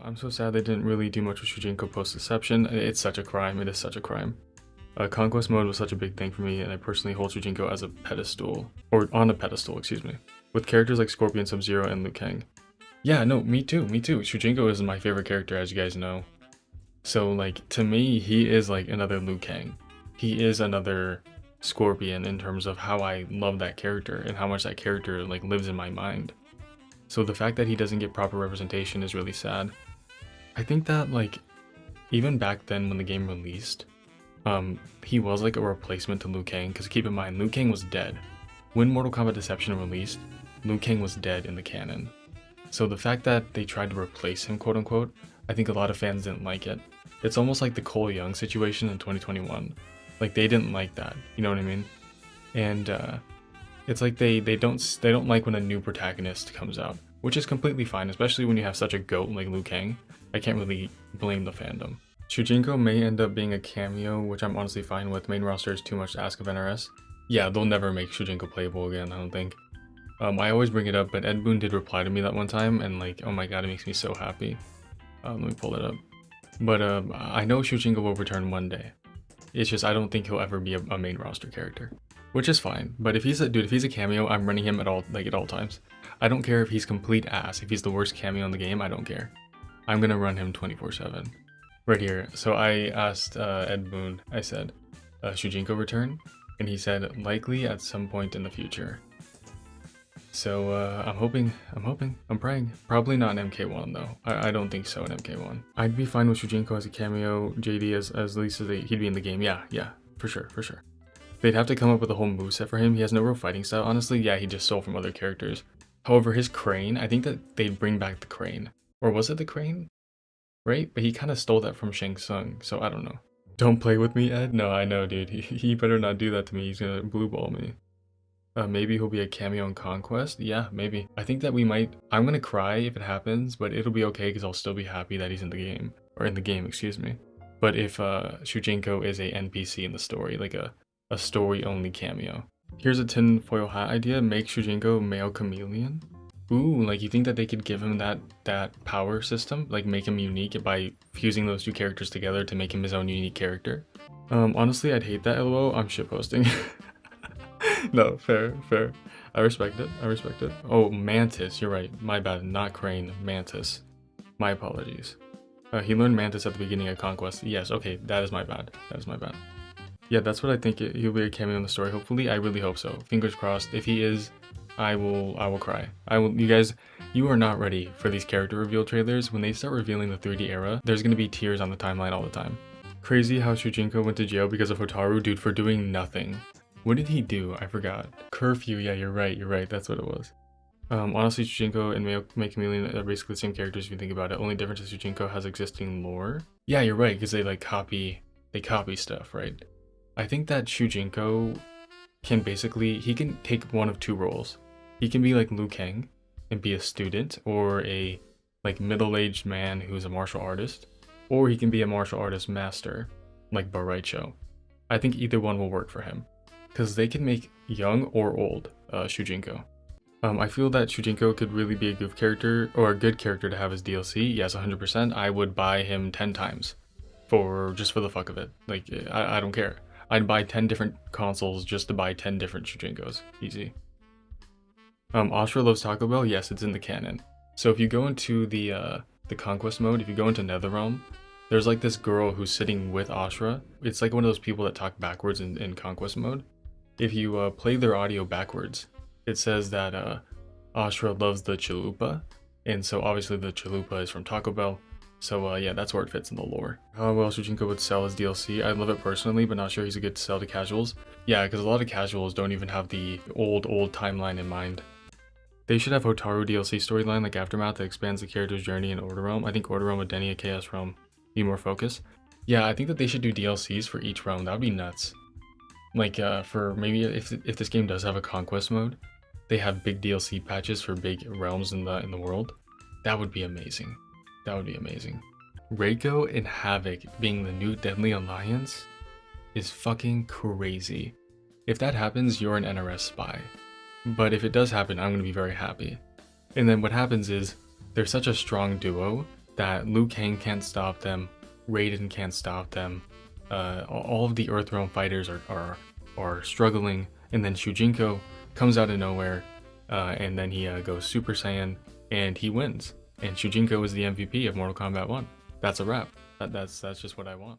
I'm so sad they didn't really do much with Shujinko post-deception. It's such a crime. It is such a crime. Conquest mode was such a big thing for me, and I personally hold Shujinko as a pedestal, or on a pedestal, excuse me, with characters like Scorpion, Sub-Zero, and Liu Kang. Yeah, no, me too. Shujinko is my favorite character, as you guys know. So, like, to me, he is like another Liu Kang. He is another Scorpion in terms of how I love that character and how much that character like lives in my mind. So the fact that he doesn't get proper representation is really sad. I think that like even back then when the game released, he was like a replacement to Liu Kang, because keep in mind Liu Kang was dead. When Mortal Kombat Deception released, Liu Kang was dead in the canon. So the fact that they tried to replace him, quote unquote, I think a lot of fans didn't like it. It's almost like the Cole Young situation in 2021. Like they didn't like that, you know what I mean? And it's like they don't like when a new protagonist comes out, which is completely fine, especially when you have such a goat like Liu Kang. I can't really blame the fandom. Shujinko may end up being a cameo, which I'm honestly fine with. Main roster is too much to ask of NRS. Yeah, they'll never make Shujinko playable again, I don't think. I always bring it up, but Ed Boon did reply to me that one time, and like, oh my god, it makes me so happy. Let me pull it up. But I know Shujinko will return one day. It's just I don't think he'll ever be a main roster character, which is fine. But if he's a cameo, I'm running him at all times. I don't care if he's complete ass. If he's the worst cameo in the game, I don't care. I'm gonna run him 24/7. Right here. So I asked Ed Boon. I said, Shujinko return, and he said likely at some point in the future. So I'm praying. Probably not an MK1 though. I don't think so in MK1. I'd be fine with Shujinko as a cameo, JD as least as he'd be in the game. Yeah, for sure. They'd have to come up with a whole moveset for him. He has no real fighting style. Honestly, yeah, he just stole from other characters. However, his crane, I think that they'd bring back the crane. Or was it the crane? Right? But he kind of stole that from Shang Tsung, so I don't know. Don't play with me, Ed? No, I know, dude. He better not do that to me. He's gonna blue ball me. Maybe he'll be a cameo in Conquest? Yeah, maybe. I think that I'm gonna cry if it happens, but it'll be okay because I'll still be happy that he's in the game. Or in the game, excuse me. But if Shujinko is a NPC in the story, like a story-only cameo. Here's a tinfoil hat idea, make Shujinko male chameleon. Ooh, like you think that they could give him that power system? Like make him unique by fusing those two characters together to make him his own unique character? Honestly, I'd hate that, lol, I'm shitposting. No, fair. I respect it. Oh, Mantis, you're right. My bad, not Crane, Mantis. My apologies. He learned Mantis at the beginning of Conquest. Yes, okay, that is my bad. Yeah, that's what I think. He'll be a cameo in the story, hopefully. I really hope so. Fingers crossed. If he is, I will cry. You guys, you are not ready for these character reveal trailers. When they start revealing the 3D era, there's gonna be tears on the timeline all the time. Crazy how Shujinko went to jail because of Hotaru, dude, for doing nothing. What did he do? I forgot. Curfew, yeah, you're right, that's what it was. Honestly, Shujinko and Male Chameleon are basically the same characters if you think about it. Only difference is Shujinko has existing lore. Yeah, you're right, because they copy stuff, right? I think that Shujinko can he can take one of two roles. He can be like Liu Kang and be a student, or a like middle-aged man who's a martial artist, or he can be a martial artist master, like Baraicho. I think either one will work for him, because they can make young or old Shujinko. I feel that Shujinko could really be a good character, or a good character to have as DLC. Yes, 100%. I would buy him 10 times, just for the fuck of it. Like, I don't care. I'd buy 10 different consoles just to buy 10 different Shujinkos. Easy. Ashura loves Taco Bell. Yes, it's in the canon. So if you go into the Conquest mode, if you go into Netherrealm, there's like this girl who's sitting with Ashura. It's like one of those people that talk backwards in Conquest mode. If you play their audio backwards, it says that Ashura loves the chalupa, and so obviously the chalupa is from Taco Bell. So yeah, that's where it fits in the lore. How well Shujinko would sell as DLC? I love it personally, but not sure he's a good sell to casuals. Yeah, because a lot of casuals don't even have the old timeline in mind. They should have Hotaru DLC storyline like Aftermath that expands the character's journey in Order Realm. I think Order Realm with Denny at Chaos Realm be more focused. Yeah, I think that they should do DLCs for each realm. That would be nuts. Like for maybe if this game does have a Conquest mode, they have big DLC patches for big realms in the world. That would be amazing. That would be amazing. Reiko and Havoc being the new Deadly Alliance is fucking crazy. If that happens, you're an NRS spy. But if it does happen, I'm going to be very happy. And then what happens is, they're such a strong duo that Liu Kang can't stop them, Raiden can't stop them, all of the Earthrealm fighters are struggling, and then Shujinko comes out of nowhere, and then he goes Super Saiyan, and he wins. And Shujinko is the MVP of Mortal Kombat 1. That's a wrap. That's just what I want.